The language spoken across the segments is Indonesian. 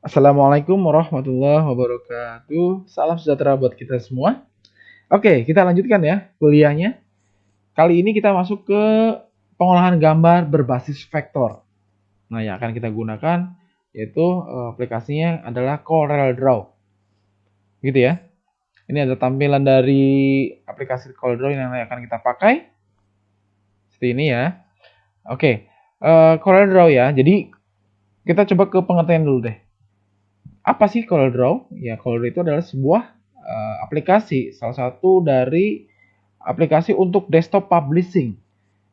Assalamualaikum warahmatullahi wabarakatuh. Salam sejahtera buat kita semua. Oke, kita lanjutkan ya kuliahnya. Kali ini kita masuk ke pengolahan gambar berbasis vektor. Nah, yang akan kita gunakan yaitu aplikasinya adalah CorelDRAW. Gitu ya. Ini ada tampilan dari aplikasi CorelDRAW yang akan kita pakai. Seperti ini ya. Oke, CorelDRAW ya. Jadi kita coba ke pengertian dulu deh. Apa sih CorelDRAW? Ya, CorelDRAW itu adalah sebuah aplikasi, salah satu dari aplikasi untuk desktop publishing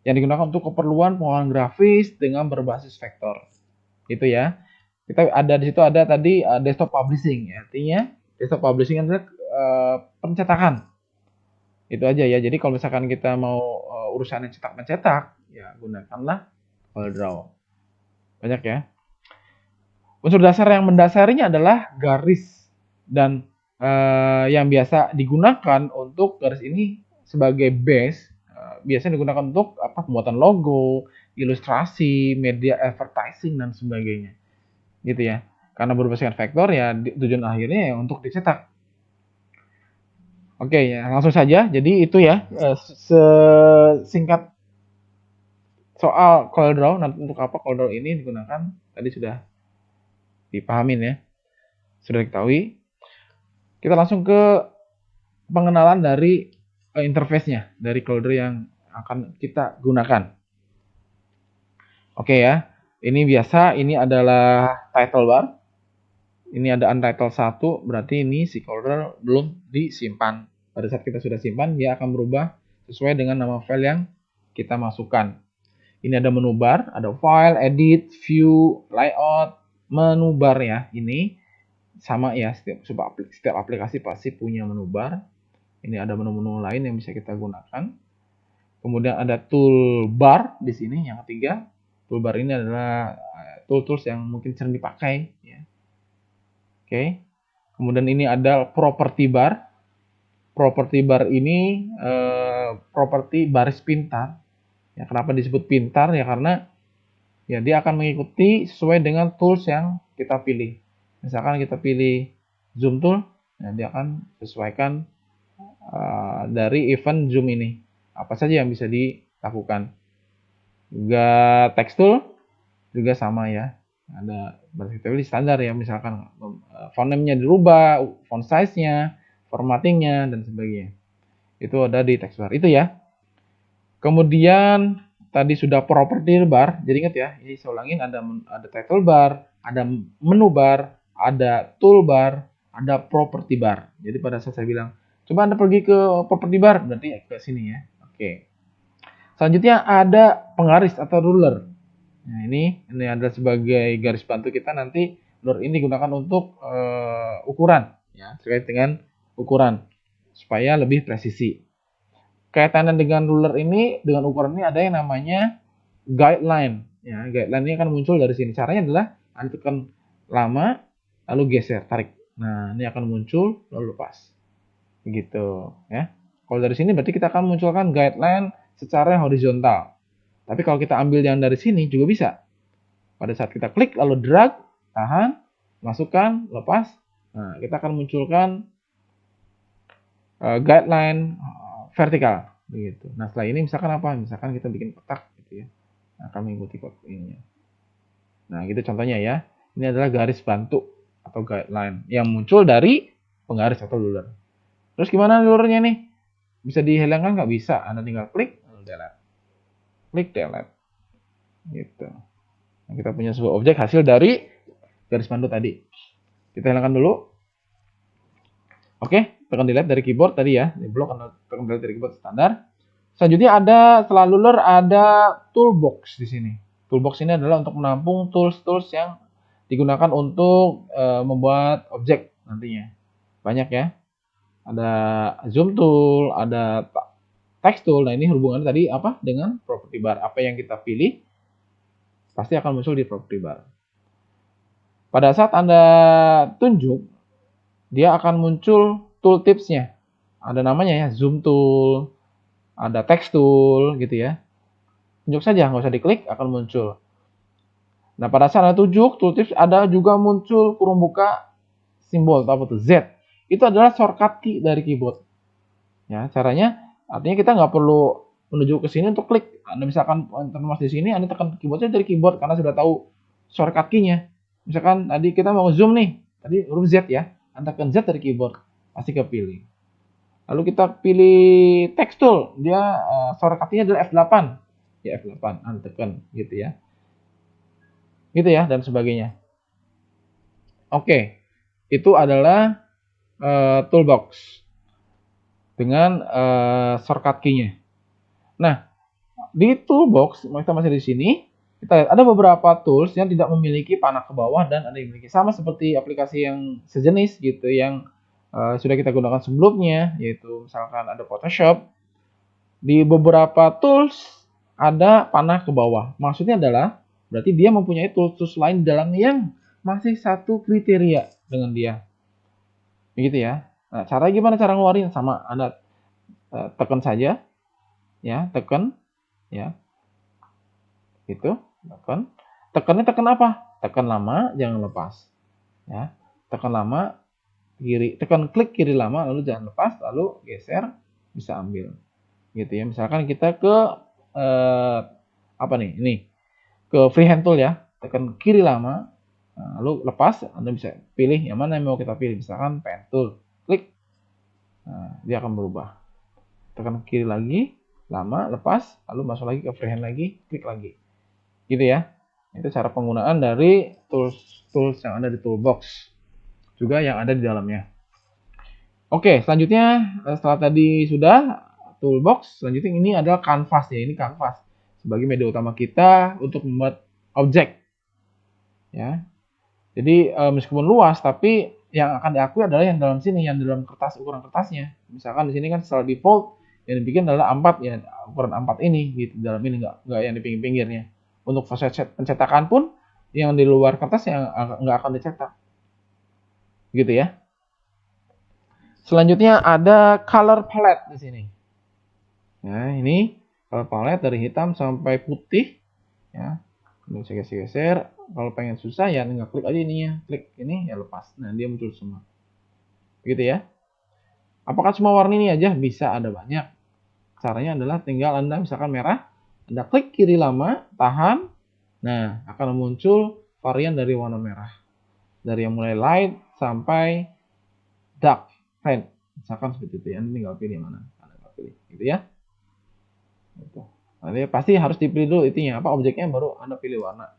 yang digunakan untuk keperluan pengolahan grafis dengan berbasis vektor. Itu ya. Kita ada di situ ada tadi desktop publishing, ya. Artinya desktop publishing adalah pencetakan. Itu aja ya. Jadi kalau misalkan kita mau urusan yang cetak-mencetak, ya gunakanlah CorelDRAW. Banyak ya. Unsur dasar yang mendasarinya adalah garis dan yang biasa digunakan untuk garis ini sebagai base biasanya digunakan untuk pembuatan logo, ilustrasi, media advertising dan sebagainya. Gitu ya. Karena berbasiskan vektor ya tujuan akhirnya ya untuk dicetak. Oke ya, langsung saja. Jadi itu ya singkat soal CorelDRAW. Nanti untuk apa CorelDRAW ini digunakan tadi sudah dipahamin ya. Sudah diketahui. Kita langsung ke pengenalan dari interface-nya dari CorelDRAW yang akan kita gunakan. Oke ya. Ini biasa, ini adalah title bar. Ini ada untitled 1, berarti ini si CorelDRAW belum disimpan. Pada saat kita sudah simpan, dia akan berubah sesuai dengan nama file yang kita masukkan. Ini ada menu bar, ada file, edit, view, layout, menu bar ya. Ini sama ya, setiap aplikasi pasti punya menu bar. Ini ada menu-menu lain yang bisa kita gunakan. Kemudian ada toolbar di sini yang ketiga. Toolbar ini adalah tools yang mungkin sering dipakai ya. Oke. Kemudian ini ada property bar. Property bar ini property baris pintar. Ya, kenapa disebut pintar? Ya karena ya dia akan mengikuti sesuai dengan tools yang kita pilih. Misalkan kita pilih zoom tool, ya dia akan sesuaikan dari event zoom ini. Apa saja yang bisa dilakukan. Juga text tool juga sama ya. Ada baris standar ya, misalkan font name-nya dirubah, font size-nya, formatting-nya dan sebagainya. Itu ada di text bar. Itu ya. Kemudian tadi sudah property bar. Jadi ingat ya, ini saya ulangin ada title bar, ada menu bar, ada toolbar, ada property bar. Jadi pada saat saya bilang, coba Anda pergi ke property bar, berarti ke sini ya. Oke. Selanjutnya ada penggaris atau ruler. Nah, ini adalah sebagai garis bantu kita nanti. Ruler ini digunakan untuk ukuran ya, terkait dengan ukuran supaya lebih presisi. Kaitannya dengan ruler ini, dengan ukuran ini ada yang namanya guideline. Ya, guideline ini akan muncul dari sini. Caranya adalah Anda tekan lama, lalu geser, tarik. Nah, ini akan muncul, lalu lepas. Begitu. Ya. Kalau dari sini berarti kita akan munculkan guideline secara horizontal. Tapi kalau kita ambil yang dari sini juga bisa. Pada saat kita klik, lalu drag, tahan, masukkan, lepas. Nah, kita akan munculkan guideline vertikal begitu. Nah, setelah ini misalkan apa? Misalkan kita bikin kotak gitu ya. Akan mengikuti kotak ini. Nah, gitu contohnya ya. Ini adalah garis bantu atau guideline yang muncul dari penggaris atau ruler. Terus gimana rulernya nih? Bisa dihilangkan nggak? Bisa. Anda tinggal klik, delete. Klik, delete. Gitu. Nah, kita punya sebuah objek hasil dari garis bantu tadi. Kita hilangkan dulu. Oke, tekan delete dari keyboard tadi ya. Di blok tekan delete dari keyboard standar. Selanjutnya ada setelah ruler ada toolbox di sini. Toolbox ini adalah untuk menampung tools-tools yang digunakan untuk membuat objek nantinya. Banyak ya. Ada zoom tool, ada text tool. Nah, ini hubungannya tadi apa dengan property bar. Apa yang kita pilih pasti akan muncul di property bar. Pada saat Anda tunjuk, dia akan muncul tooltips-nya. Ada namanya ya, zoom tool, ada text tool gitu ya. Tunjuk saja, nggak usah diklik, akan muncul. Nah, pada saat Anda tujuk tooltips, ada juga muncul kurung buka simbol atau apa tuh Z. Itu adalah shortcut key dari keyboard. Ya, caranya artinya kita nggak perlu menuju ke sini untuk klik. Anda misalkan termas di sini, Anda tekan keyboardnya dari keyboard karena sudah tahu shortcut key-nya. Misalkan tadi kita mau zoom nih, tadi huruf Z ya, Anda tekan Z dari keyboard, pasti kepilih. Lalu kita pilih text tool, dia shortcut key-nya adalah F8. Ya F8, Anda tekan gitu ya. Gitu ya, dan sebagainya. Oke, itu adalah toolbox dengan shortcut key-nya. Nah, di toolbox, kita masih di sini, kita lihat ada beberapa tools yang tidak memiliki panah ke bawah dan ada yang memiliki, sama seperti aplikasi yang sejenis gitu yang sudah kita gunakan sebelumnya, yaitu misalkan ada Photoshop. Di beberapa tools ada panah ke bawah. Maksudnya adalah berarti dia mempunyai tools lain di dalam yang masih satu kriteria dengan dia. Begitu ya. Nah, cara gimana cara ngeluarin? Sama Anda tekan saja. Ya, tekan ya. Gitu, tekan. Tekannya tekan apa? Tekan lama, jangan lepas. Ya. Tekan lama, kiri, tekan klik kiri lama, lalu jangan lepas, lalu geser, bisa ambil. Gitu ya. Misalkan kita ke apa nih? Ini ke freehand tool ya. Tekan kiri lama, lalu lepas, Anda bisa pilih yang mana yang mau kita pilih. Misalkan pen tool, klik, nah, dia akan berubah. Tekan kiri lagi, lama, lepas, lalu masuk lagi ke freehand lagi, klik lagi. Gitu ya. Itu cara penggunaan dari tools yang ada di toolbox, juga yang ada di dalamnya. Oke, selanjutnya setelah tadi sudah toolbox, selanjutnya ini adalah canvas ya. Ini canvas sebagai media utama kita untuk membuat objek. Ya. Jadi meskipun luas, tapi yang akan diakui adalah yang dalam sini, yang dalam kertas, ukuran kertasnya. Misalkan di sini kan secara default yang dibikin adalah A4 ya, ukuran A4 ini gitu. Dalam ini nggak yang di pinggir-pinggirnya. Untuk proses pencetakan pun yang di luar kertas yang nggak akan dicetak. Gitu ya. Selanjutnya ada color palette di sini. Nah, ini color palette dari hitam sampai putih ya. Lalu saya geser. Kalau pengen susah ya tinggal klik aja ininya, klik ini ya lepas. Nah, dia muncul semua. Begitu ya. Apakah semua warna ini aja? Bisa, ada banyak. Caranya adalah tinggal Anda misalkan merah, Anda klik kiri lama, tahan. Nah, akan muncul varian dari warna merah. Dari yang mulai light sampai dark red. Misalkan seperti itu ya. Anda tinggal pilih mana. Anda pilih. Gitu ya. Gitu. Nanti pasti harus dipilih dulu itunya apa objeknya, baru Anda pilih warna.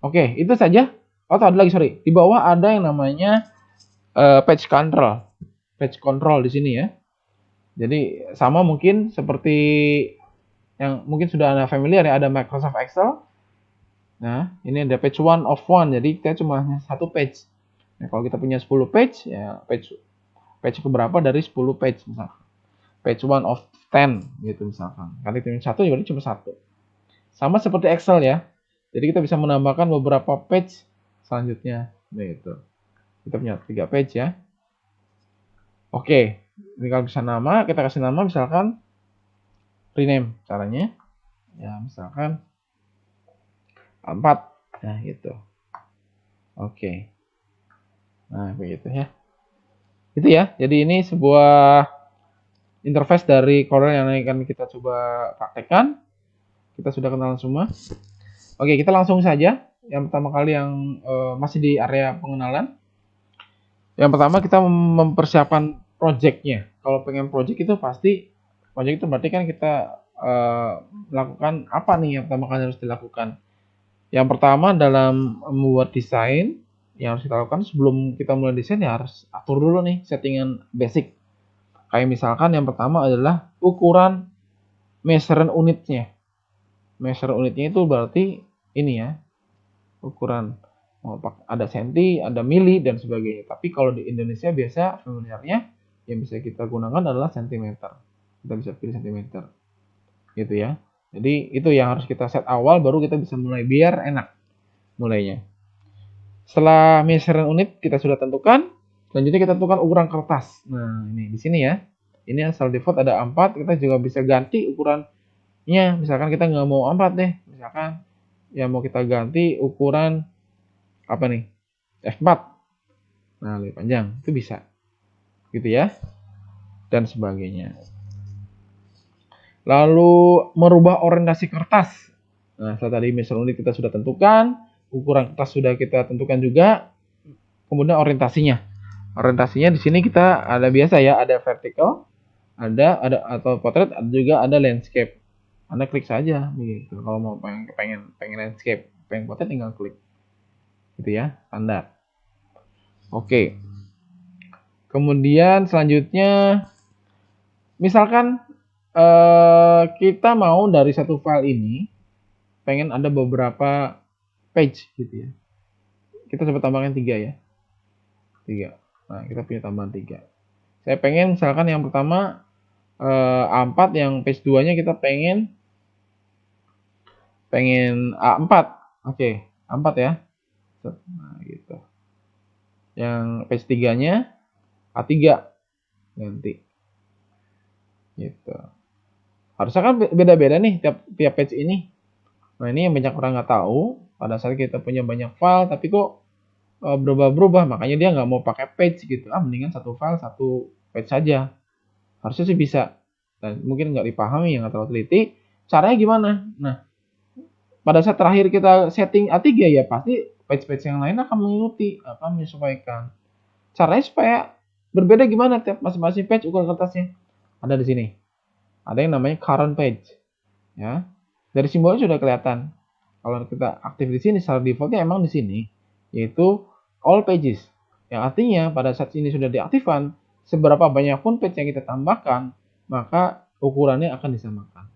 Oke, itu saja. Oh, ada lagi, sorry. Di bawah ada yang namanya page control. Page control di sini ya. Jadi sama mungkin seperti yang mungkin sudah Anda familiar ya, ada Microsoft Excel. Nah, ini ada page one of one. Jadi kita cuma satu page. Nah, kalau kita punya 10 page, ya page keberapa dari 10 page misalkan. Page one of 10 gitu misalkan. Kalau kita punya satu, jadi cuma satu. Sama seperti Excel ya. Jadi kita bisa menambahkan beberapa page selanjutnya. Gitu. Kita punya 3 page ya. Oke, ini kalau bisa nama, kita kasih nama misalkan rename caranya. Ya, misalkan 4. Nah, gitu. Oke. Nah, begitu ya. Itu ya. Jadi ini sebuah interface dari Corel yang akan kita coba praktekkan. Kita sudah kenalan semua. Oke, kita langsung saja. Yang pertama kali yang masih di area pengenalan. Yang pertama kita mempersiapkan project-nya. Kalau pengen project itu pasti, project itu berarti kan kita melakukan apa nih yang pertama kali harus dilakukan. Yang pertama dalam membuat desain, yang harus kita lakukan sebelum kita mulai desain ya harus atur dulu nih settingan basic. Kayak misalkan yang pertama adalah ukuran measuring unitnya. Measuring unitnya itu berarti ini ya, ukuran ada senti, ada mili dan sebagainya. Tapi kalau di Indonesia biasa familiarnya yang bisa kita gunakan adalah sentimeter. Kita bisa pilih sentimeter. Gitu ya. Jadi itu yang harus kita set awal, baru kita bisa mulai biar enak mulainya. Setelah measuring unit kita sudah tentukan, selanjutnya kita tentukan ukuran kertas. Nah, ini di sini ya. Ini asal default ada A4, kita juga bisa ganti ukurannya. Misalkan kita nggak mau A4 deh, misalkan yang mau kita ganti ukuran apa nih? F4. Nah, lebih panjang. Itu bisa. Gitu ya. Dan sebagainya. Lalu merubah orientasi kertas. Nah, setelah tadi misal unit kita sudah tentukan, ukuran kertas sudah kita tentukan juga, kemudian orientasinya. Orientasinya di sini kita ada biasa ya, ada vertical, ada atau portrait, ada juga ada landscape. Anda klik saja begitu. Kalau mau pengen landscape, pengen portrait tinggal klik. Gitu ya, standar. Oke. Kemudian selanjutnya misalkan kita mau dari satu file ini pengen ada beberapa page gitu ya. Kita coba tambahkan 3 ya. 3. Nah, kita punya tambahan 3. Saya pengen misalkan yang pertama A4, yang page 2-nya kita pengen A4. Oke, A4 ya. Nah, gitu. Yang page 3-nya A3 ganti. Gitu. Harusnya kan beda-beda nih tiap page ini. Nah, ini yang banyak orang nggak tahu. Pada saat kita punya banyak file, tapi kok berubah-berubah, makanya dia nggak mau pakai page gitu. Mendingan satu file satu page saja. Harusnya sih bisa. Dan mungkin nggak dipahami, yang nggak terlalu teliti. Caranya gimana? Nah, pada saat terakhir kita setting A3 ya pasti page-page yang lain akan mengikuti, akan menyesuaikan. Caranya supaya berbeda gimana tiap masing-masing page ukuran kertasnya? Ada di sini. Ada yang namanya current page. Ya. Dari simbolnya sudah kelihatan. Kalau kita aktif di sini, secara defaultnya emang di sini, yaitu all pages. Yang artinya pada saat ini sudah diaktifkan, seberapa banyak pun page yang kita tambahkan, maka ukurannya akan disamakan.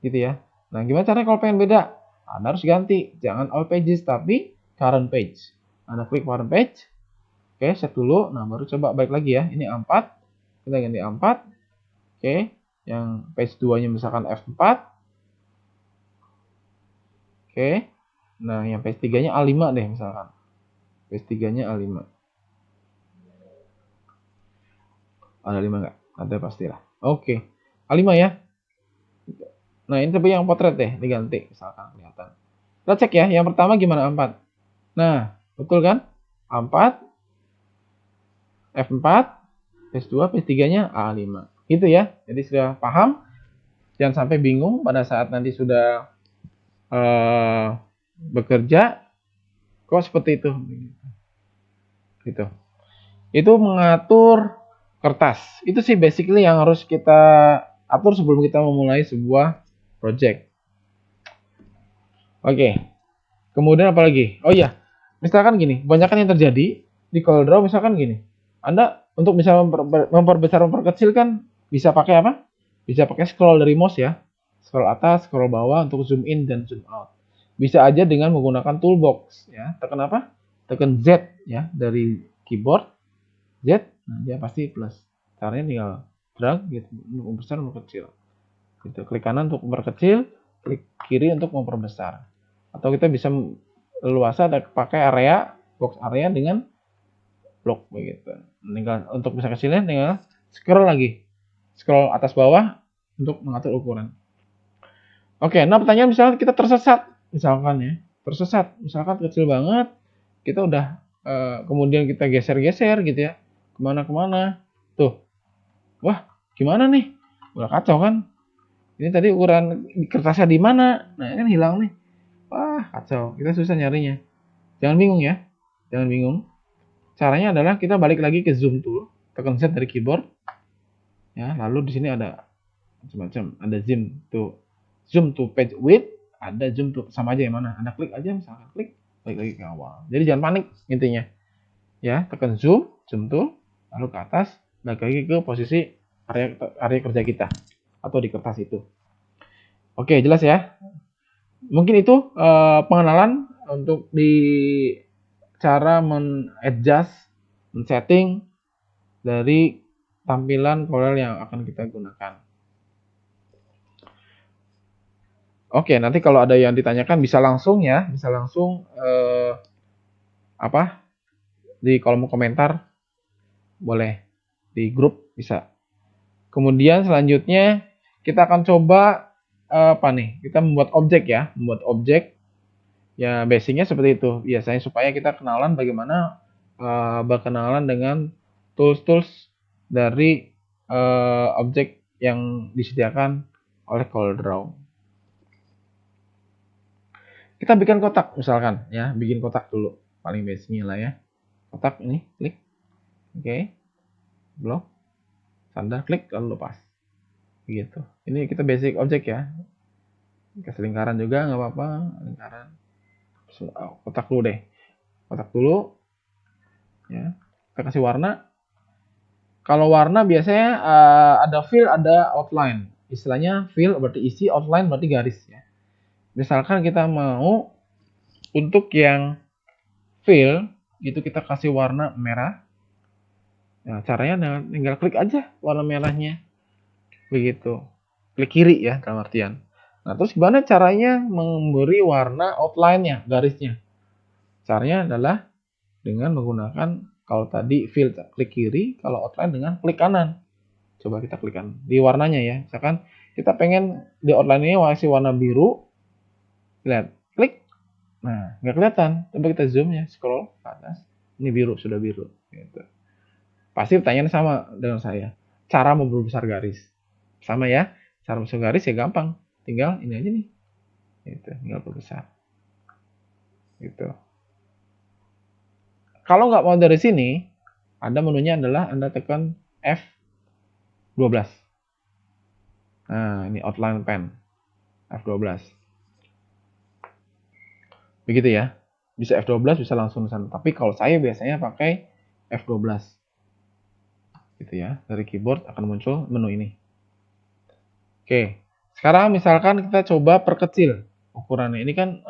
Gitu ya. Nah, gimana caranya kalau pengen beda? Anda harus ganti. Jangan all pages, tapi current page. Anda klik current page. Oke, set dulu. Nah, baru coba balik lagi ya. Ini A4. Kita ganti A4. Oke. Yang page 2-nya misalkan F4. Oke. Nah, yang page 3-nya A5 deh misalkan. Page 3-nya A5. Ada 5 nggak? Ada pastilah. Oke. A5 ya. Nah, ini tapi yang potret deh diganti misalkan kelihatan. Kita cek ya, yang pertama gimana A4. Nah, betul kan? A4, F4, page 2, page 3-nya A5. Gitu ya. Jadi sudah paham. Jangan sampai bingung pada saat nanti sudah bekerja kok seperti itu. Gitu. Itu mengatur kertas. Itu sih basically yang harus kita atur sebelum kita memulai sebuah project. Oke. Kemudian apa lagi? Oh iya, misalkan gini, kebanyakan yang terjadi di CorelDRAW misalkan gini. Anda untuk bisa memperbesar, memperkecil kan bisa pakai apa? Bisa pakai scroll dari mouse ya. Scroll atas, scroll bawah untuk zoom in dan zoom out. Bisa aja dengan menggunakan toolbox ya. Tekan apa? Tekan Z ya dari keyboard. Z, nah dia pasti plus. Caranya tinggal drag gitu, untuk membesar, memperkecil. Gitu. Klik kanan untuk memperkecil, klik kiri untuk memperbesar. Atau kita bisa leluasa pakai area, box area dengan blok begitu. Tinggal untuk bisa kecilnya tinggal scroll lagi. Scroll atas bawah untuk mengatur ukuran. Oke, nah pertanyaan misalnya kita tersesat, misalkan ya. Tersesat, misalkan kecil banget, kita udah kemudian kita geser-geser gitu ya. Kemana-kemana. Tuh. Wah, gimana nih? Udah kacau kan? Ini tadi ukuran kertasnya di mana? Nah, ini kan hilang nih. Wah, kacau. Kita susah nyarinya. Jangan bingung ya. Jangan bingung. Caranya adalah kita balik lagi ke zoom tool, tekan Z dari keyboard. Ya, lalu di sini ada macam-macam. Ada zoom to page width, ada zoom to sama aja yang mana. Anda klik aja misalkan klik, balik lagi ke awal. Jadi jangan panik intinya. Ya, tekan zoom tool, lalu ke atas, balik lagi ke posisi area kerja kita atau di kertas itu. Oke, jelas ya. Mungkin itu pengenalan untuk di cara men-adjust, men-setting dari tampilan Corel yang akan kita gunakan. Oke, nanti kalau ada yang ditanyakan bisa langsung ya, bisa langsung di kolom komentar, boleh di grup bisa. Kemudian selanjutnya kita akan coba kita membuat objek ya, membuat objek Ya basicnya seperti itu. Biasanya supaya kita kenalan bagaimana berkenalan dengan tools-tools dari objek yang disediakan oleh CorelDRAW. Kita bikin kotak misalkan ya, bikin kotak dulu paling basicnya lah ya. Kotak ini klik, oke, blok, standar klik lalu lepas, gitu. Ini kita basic objek ya. Kasih lingkaran juga nggak apa-apa, lingkaran. Kotak dulu deh, kotak dulu ya. Kita kasih warna. Kalau warna biasanya ada fill, ada outline. Istilahnya fill berarti isi, outline berarti garis ya. Misalkan kita mau untuk yang fill itu kita kasih warna merah. Nah, caranya tinggal klik aja warna merahnya. Begitu. Klik kiri ya dalam artian. Nah, terus gimana caranya memberi warna outline-nya, garisnya? Caranya adalah dengan menggunakan kalau tadi fill klik kiri, kalau outline dengan klik kanan. Coba kita klik kanan di warnanya ya. Misalkan kita pengen di outline ini masih warna biru. Lihat, klik. Nah, nggak kelihatan. Coba kita zoom ya, scroll ke atas. Ini biru, sudah biru. Gitu. Pasti pertanyaan sama dengan saya. Cara memperbesar garis. Sama ya. Cara memperbesar garis ya gampang. Tinggal ini aja nih. Gitu, tinggal perbesar. Gitu. Kalau nggak mau dari sini, ada menunya adalah Anda tekan F12. Nah, ini outline pen. F12. Begitu ya. Bisa F12, bisa langsung sana. Tapi kalau saya biasanya pakai F12. Gitu ya. Dari keyboard akan muncul menu ini. Oke. Sekarang misalkan kita coba perkecil ukurannya. Ini kan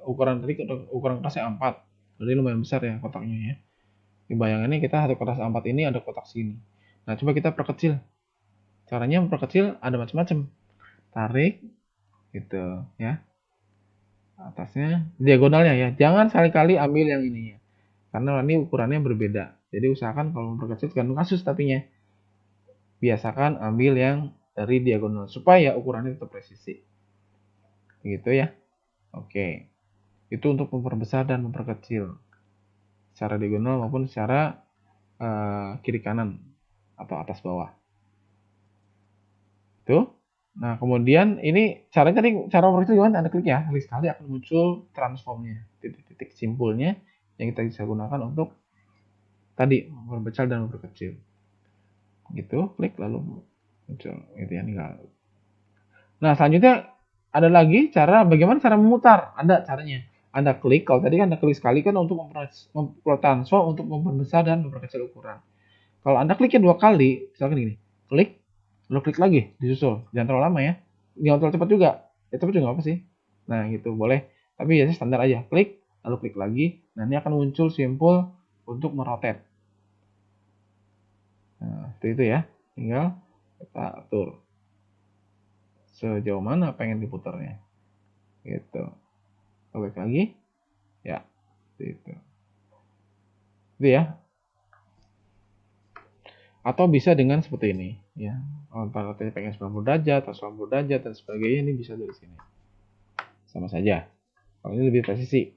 ukuran tadi ukuran kertasnya A4. Jadi lumayan besar ya kotaknya ya. Di bayangannya kita satu kertas A4 ini ada kotak segini. Nah, coba kita perkecil. Caranya memperkecil ada macam-macam. Tarik gitu ya. Atasnya diagonalnya ya. Jangan sekali-kali ambil yang ininya. Karena ini ukurannya berbeda. Jadi usahakan kalau memperkecil tergantung kasus tapinya. Biasakan ambil yang dari diagonal supaya ukurannya tetap presisi. Gitu ya. Oke. Itu untuk memperbesar dan memperkecil secara diagonal maupun secara kiri kanan atau atas bawah. Itu. Nah, kemudian ini caranya tadi cara memperkecil gimana? Anda klik ya, klik sekali akan muncul transformnya, titik-titik simpulnya yang kita bisa gunakan untuk tadi memperbesar dan memperkecil. Gitu, klik lalu muncul gitu ya, tinggal. Nah, selanjutnya ada lagi bagaimana cara memutar? Ada caranya. Anda klik, kalau tadi kan Anda klik sekali kan untuk transform untuk memperbesar dan memperkecil ukuran. Kalau Anda kliknya 2 kali, misalkan gini, klik, lalu klik lagi, disusul. Jangan terlalu lama ya. Jangan terlalu cepat juga. Ya cepat juga apa sih? Nah, gitu boleh. Tapi biasanya standar aja. Klik, lalu klik lagi. Nah, ini akan muncul simpul untuk merotate. Nah, seperti itu ya. Tinggal kita atur sejauh mana pengen diputarnya. Gitu. Klik lagi. Ya, seperti itu. Itu ya. Atau bisa dengan seperti ini ya. Kalau pengen 90 derajat atau 90 derajat dan sebagainya, ini bisa dari sini. Sama saja. Kalau ini lebih presisi.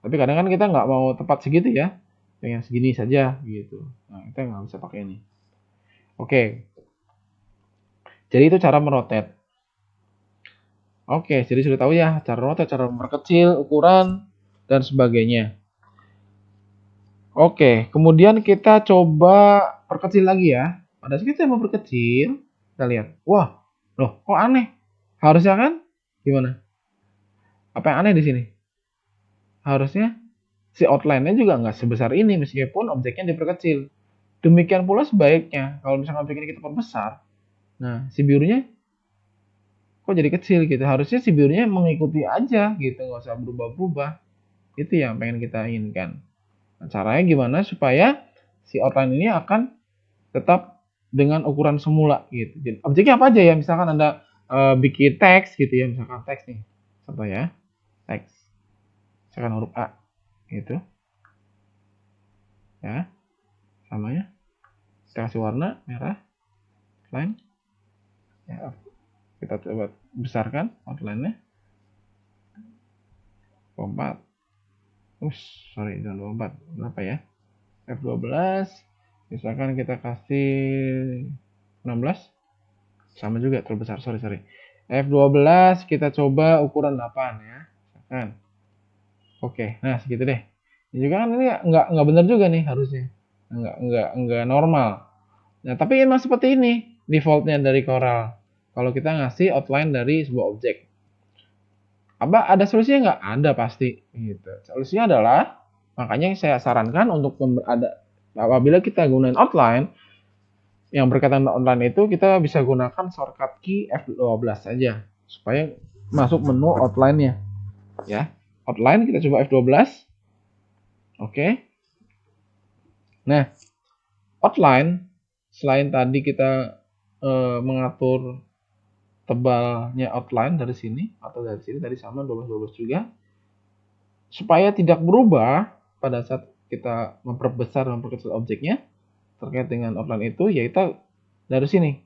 Tapi kadang kan kita nggak mau tepat segitu ya. Pengen segini saja gitu. Nah, kita nggak bisa pakai ini. Oke. Jadi itu cara merotate. Oke, jadi sudah tahu ya cara rotate, cara memperkecil ukuran dan sebagainya. Oke, kemudian kita coba perkecil lagi ya. Pada saat kita mau perkecil, kita lihat. Wah, loh kok aneh? Harusnya kan gimana? Apa yang aneh di sini? Harusnya si outline-nya juga nggak sebesar ini meskipun objeknya diperkecil. Demikian pula sebaiknya kalau misalkan objek ini kita perbesar, nah si birunya kok jadi kecil gitu. Harusnya si birunya mengikuti aja gitu, nggak usah berubah-berubah. Itu yang pengen kita inginkan. Nah, caranya gimana supaya si outline ini akan tetap dengan ukuran semula gitu. Jadi, objeknya apa aja ya? Misalkan Anda bikin teks gitu ya, misalkan teks nih. Contoh ya, teks. Misalkan huruf A gitu. Ya, sama ya. Kita kasih warna merah, line. Ya, kita coba besarkan outline-nya. 24. Sorry, jangan 24. Berapa ya? F12. Misalkan kita kasih 16. Sama juga terlalu besar, sorry. F12 kita coba ukuran 8 ya. Misalkan. Oke, nah segitu deh. Ini juga kan ini nggak benar juga nih harusnya. Nggak normal. Nah, tapi emang seperti ini defaultnya dari Corel. Kalau kita ngasih outline dari sebuah objek. Apa ada solusinya nggak? Ada pasti. Gitu. Solusinya adalah, makanya saya sarankan untuk apabila kita gunain outline, yang berkaitan dengan outline itu kita bisa gunakan shortcut key F12 saja. Supaya masuk menu outline-nya. Ya. Outline kita coba F12. Oke. Nah, outline selain tadi kita mengatur tebalnya outline dari sini atau dari sini tadi sama 12 juga, supaya tidak berubah pada saat kita memperbesar dan memperkecil objeknya terkait dengan outline itu, yaitu dari sini.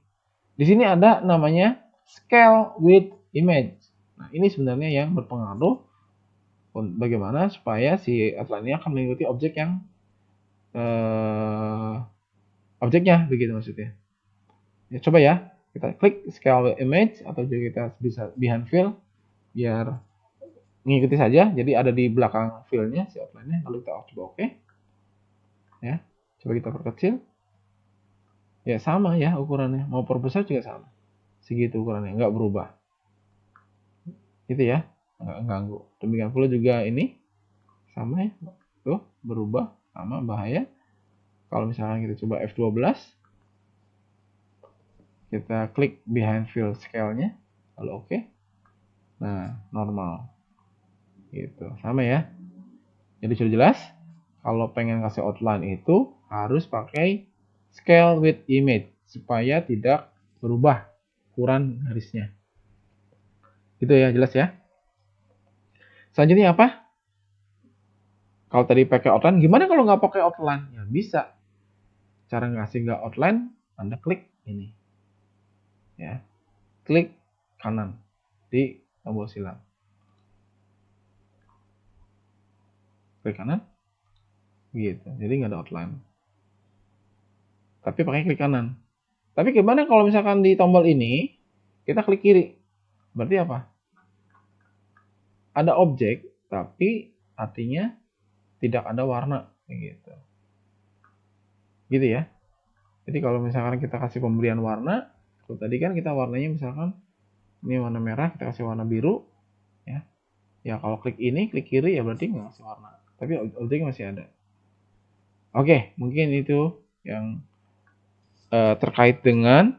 Di sini ada namanya scale with image. Nah, ini sebenarnya yang berpengaruh bagaimana supaya si outline-nya akan mengikuti objek yang objeknya, begitu maksudnya. Ya, coba ya, kita klik scale with image atau juga kita bisa behind fill biar mengikuti saja. Jadi ada di belakang fill-nya si outline-nya. Lalu kita coba oke. Ya, coba kita perkecil. Ya sama ya ukurannya, mau perbesar juga sama. Segitu ukurannya, nggak berubah. Gitu ya, nggak ganggu. Demikian pula juga ini sama ya, tuh berubah sama, bahaya. Kalau misalkan kita coba F12, kita klik behind fill scale-nya, lalu oke. Nah, normal. Gitu, sama ya. Jadi sudah jelas, kalau pengen kasih outline itu harus pakai scale with image supaya tidak berubah ukuran garisnya. Gitu ya, jelas ya. Selanjutnya apa? Kalau tadi pakai outline, gimana kalau nggak pakai outline? Ya bisa. Cara ngasih nggak outline, Anda klik ini. Ya, klik kanan di tombol silang. Klik kanan, gitu. Jadi nggak ada outline. Tapi pakai klik kanan. Tapi gimana kalau misalkan di tombol ini kita klik kiri? Berarti apa? Ada objek, tapi artinya tidak ada warna, gitu. Gitu ya. Jadi kalau misalkan kita kasih pemberian warna, tadi kan kita warnanya misalkan ini warna merah, kita kasih warna biru, ya. Ya kalau klik ini, klik kiri ya berarti nggak kasih warna. Tapi objeknya masih ada. Oke, mungkin itu yang terkait dengan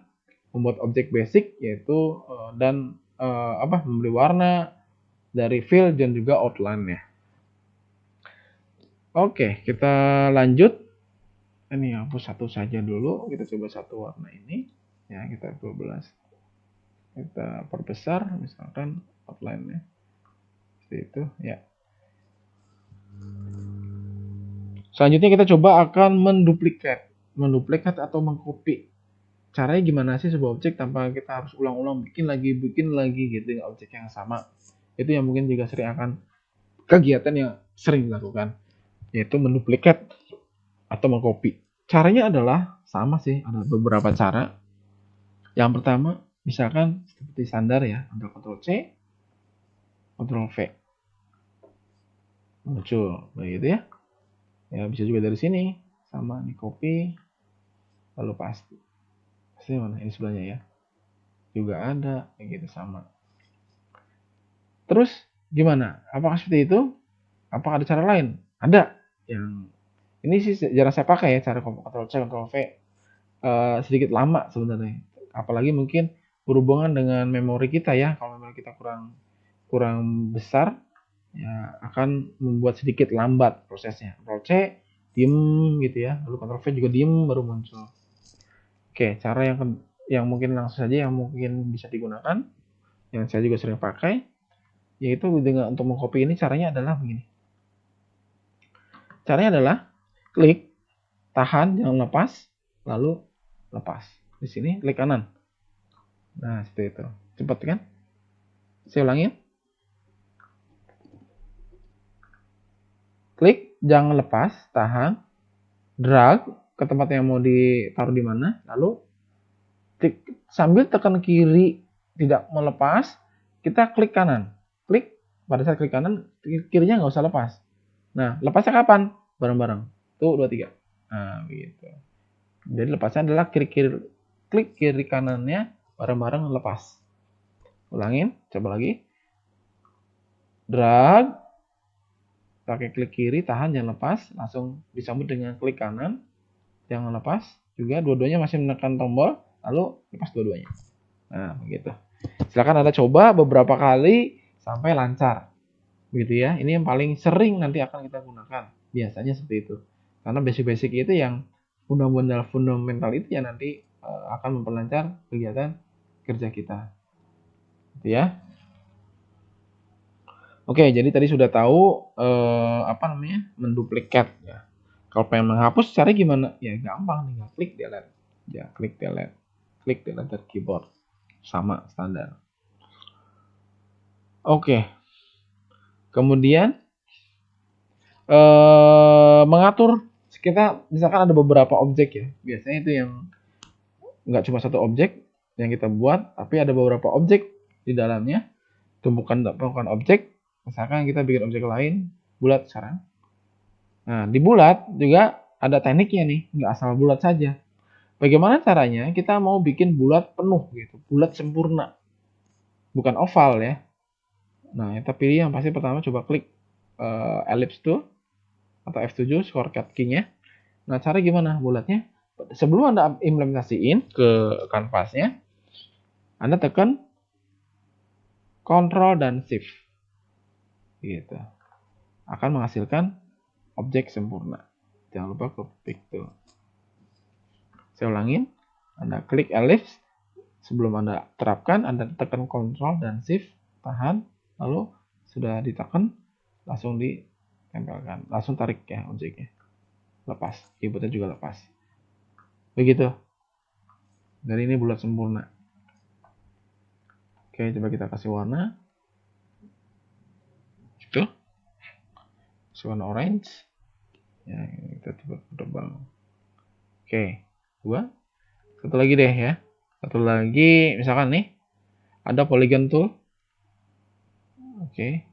membuat objek basic, yaitu dan memberi warna dari fill dan juga outline-nya. Oke, kita lanjut. Ini hapus satu saja dulu. Kita coba satu warna ini. Ya, kita 12. Kita perbesar misalkan outline-nya. Seperti itu, ya. Selanjutnya kita coba akan menduplikat atau mengcopy. Caranya gimana sih sebuah objek tanpa kita harus ulang-ulang bikin lagi gitu dengan objek yang sama. Itu yang mungkin juga sering akan kegiatan yang sering dilakukan, yaitu menduplikat atau mengcopy. Caranya adalah sama sih, ada beberapa cara. Yang pertama, misalkan seperti standar ya, ada Ctrl C, Ctrl V. Muncul, begitu ya. Ya bisa juga dari sini, sama di copy, lalu pasti mana ini sebelahnya ya, juga ada kayak gitu sama. Terus gimana? Apakah seperti itu? Apakah ada cara lain? Ada. Yang ini sih jarang saya pakai ya, cara Ctrl C, Ctrl V. Sedikit lama sebenarnya. Apalagi mungkin berhubungan dengan memori kita ya. Kalau memori kita kurang besar, ya akan membuat sedikit lambat prosesnya. Ctrl C diem gitu ya, lalu Ctrl V juga diem baru muncul. Oke, cara yang mungkin langsung saja yang mungkin bisa digunakan, yang saya juga sering pakai, yaitu dengan untuk mengcopy ini caranya adalah begini. Caranya adalah klik, tahan, jangan lepas, lalu lepas. Di sini klik kanan. Nah, seperti itu. Cepat kan? Saya ulangi. klik, jangan lepas, tahan, drag ke tempat yang mau ditaruh di mana, lalu sambil tekan kiri tidak melepas, kita klik kanan. Klik, pada saat klik kanan, kirinya nggak usah lepas. Nah, lepasnya kapan? Bareng-bareng. Tuh, 2, 3. Nah, gitu. Jadi lepasnya adalah klik kiri kanannya, bareng-bareng lepas. Ulangin, coba lagi. Drag, pakai klik kiri, tahan, jangan lepas. Langsung disambut dengan klik kanan, jangan lepas. Juga dua-duanya masih menekan tombol, lalu lepas dua-duanya. Nah, begitu. Silakan Anda coba beberapa kali sampai lancar. Begitu ya. Ini yang paling sering nanti akan kita gunakan. Biasanya seperti itu. Karena basic-basic itu yang fundamental itu ya nanti akan memperlancar kegiatan kerja kita. Gitu ya. Oke, jadi tadi sudah tahu menduplikat ya. Kalau pengen menghapus cara gimana? Ya gampang, tinggal klik delete. Ya, klik delete. Klik delete dari keyboard. Sama standar. Oke. Kemudian mengatur, kita misalkan ada beberapa objek ya. Biasanya itu yang nggak cuma satu objek yang kita buat, tapi ada beberapa objek di dalamnya. Tumpukan objek. Misalkan kita bikin objek lain bulat sekarang. Nah, di bulat juga ada tekniknya nih, nggak asal bulat saja. Bagaimana caranya kita mau bikin bulat penuh gitu, bulat sempurna. Bukan oval ya. Nah, kita pilih yang pasti pertama coba klik ellipse tool atau F7 shortcut key-nya. Nah, cara gimana bulatnya? Sebelum Anda implementasiin ke kanvasnya, Anda tekan Ctrl dan Shift. Gitu. Akan menghasilkan objek sempurna. Jangan lupa klik tool. Saya ulangin, Anda klik ellipse, sebelum Anda terapkan, Anda tekan Ctrl dan Shift, tahan, lalu sudah ditekan, langsung ditempelkan, langsung tarik ya objeknya. Lepas, keyboardnya juga lepas. Begitu. Dari ini bulat sempurna. Oke, coba kita kasih warna. Gitu. Kasih warna orange. Ya, kita coba tebal. Oke, dua. Satu lagi deh ya. Satu lagi, misalkan nih, ada polygon tool. Oke.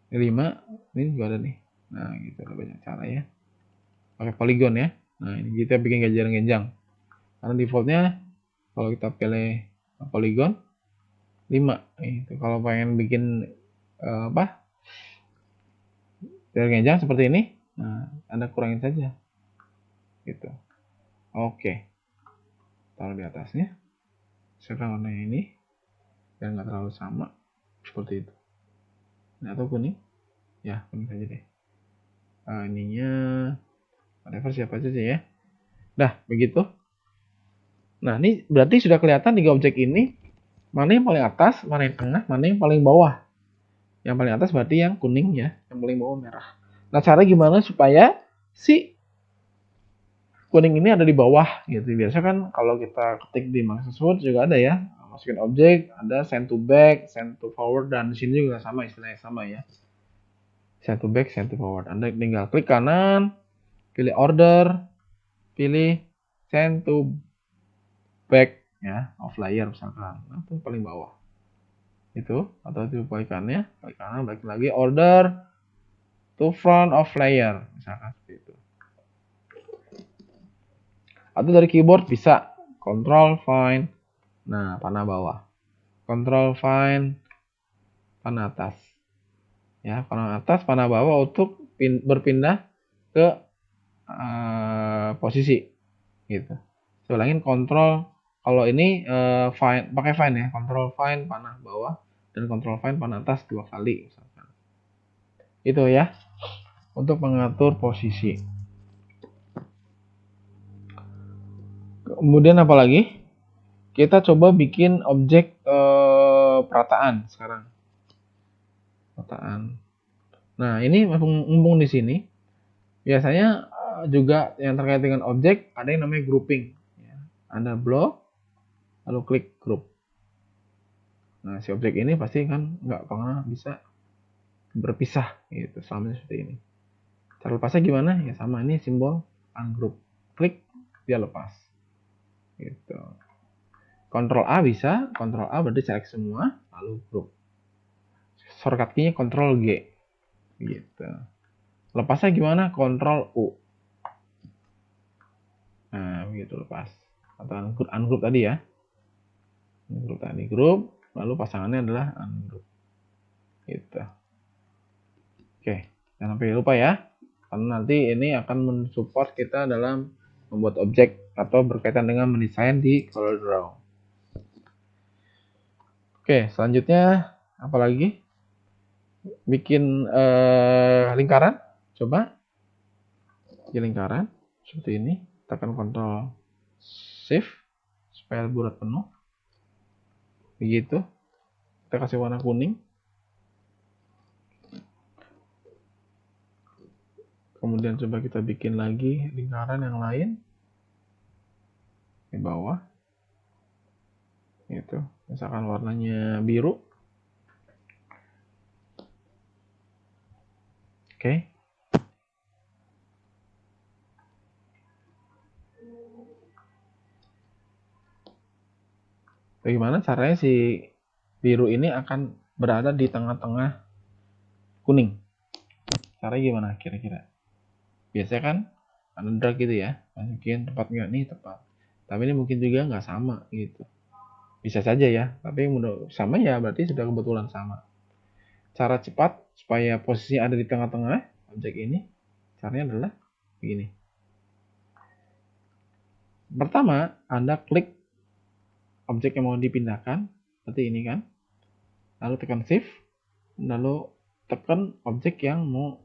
Ini 5, ini juga ada nih. Nah, gitu ada banyak cara ya. Pakai polygon ya. Nah, ini kita bikin genjang-genjang. Karena defaultnya kalau kita pilih polygon 5. Itu kalau pengen bikin genjang seperti ini, nah, Anda kurangin saja. Gitu. Oke. Taruh di atasnya. Sekarang warnanya ini biar nggak terlalu sama seperti itu. Nah, atau kuning. Ya, kuning saja deh. Ininya whatever siapa aja ya. Dah, begitu. Nah, ini berarti sudah kelihatan 3 objek ini mana yang paling atas, mana yang tengah, mana yang paling bawah. Yang paling atas berarti yang kuning ya, yang paling bawah merah. Nah, cara gimana supaya si kuning ini ada di bawah gitu. Biasa kan kalau kita ketik di Microsoft juga ada ya, masukin objek, ada send to back, send to forward, dan di sini juga sama, istilahnya sama ya. Send to back, send to forward. Anda tinggal klik kanan, pilih order, pilih send to back ya, of layer misalkan. Nah, itu paling bawah. Itu atau itu kebalikannya, klik kanan, balik lagi order to front of layer misalkan seperti itu. Atau dari keyboard bisa Control Find, nah panah bawah, Control Find panah atas, ya panah atas, panah bawah untuk berpindah ke posisi, gitu. Saya ulangin Control, kalau ini Find, pakai Find ya, Control Find panah bawah dan Control Find panah atas 2 kali, misalkan. Itu ya, untuk mengatur posisi. Kemudian apa lagi? Kita coba bikin objek perataan sekarang. Perataan. Nah, ini mumpung di sini, biasanya juga yang terkait dengan objek ada yang namanya grouping. Anda block, lalu klik group. Nah, si objek ini pasti kan nggak pernah bisa berpisah, gitu, sama seperti ini. Cara lepasnya gimana? Ya sama, ini simbol ungroup. Klik, dia lepas. Gitu. Ctrl A bisa, Ctrl A berarti select semua, lalu group. Shortcut key-nya Ctrl G. Gitu. Lepasnya gimana? Ctrl U. Nah, begitu lepas. Atau ungroup tadi ya. Ungroup tadi, group, lalu pasangannya adalah ungroup. Gitu. Oke, jangan sampai lupa ya. Karena nanti ini akan mensupport kita dalam membuat objek atau berkaitan dengan mendesain di CorelDRAW. Oke, selanjutnya apa lagi? Bikin lingkaran. Coba di lingkaran seperti ini. Tekan Ctrl Shift supaya bulat penuh. Begitu. Kita kasih warna kuning. Kemudian coba kita bikin lagi lingkaran yang lain di bawah. Gitu. Misalkan warnanya biru. Oke. Bagaimana caranya si biru ini akan berada di tengah-tengah kuning? Caranya gimana kira-kira? Biasanya kan ada drag gitu ya, masukin tepat nggak nih, tepat. Tapi ini mungkin juga nggak sama gitu. Bisa saja ya, tapi sama ya berarti sudah kebetulan sama. Cara cepat supaya posisi ada di tengah-tengah objek ini, caranya adalah begini. Pertama, Anda klik objek yang mau dipindahkan, seperti ini kan. Lalu tekan Shift, lalu tekan objek yang mau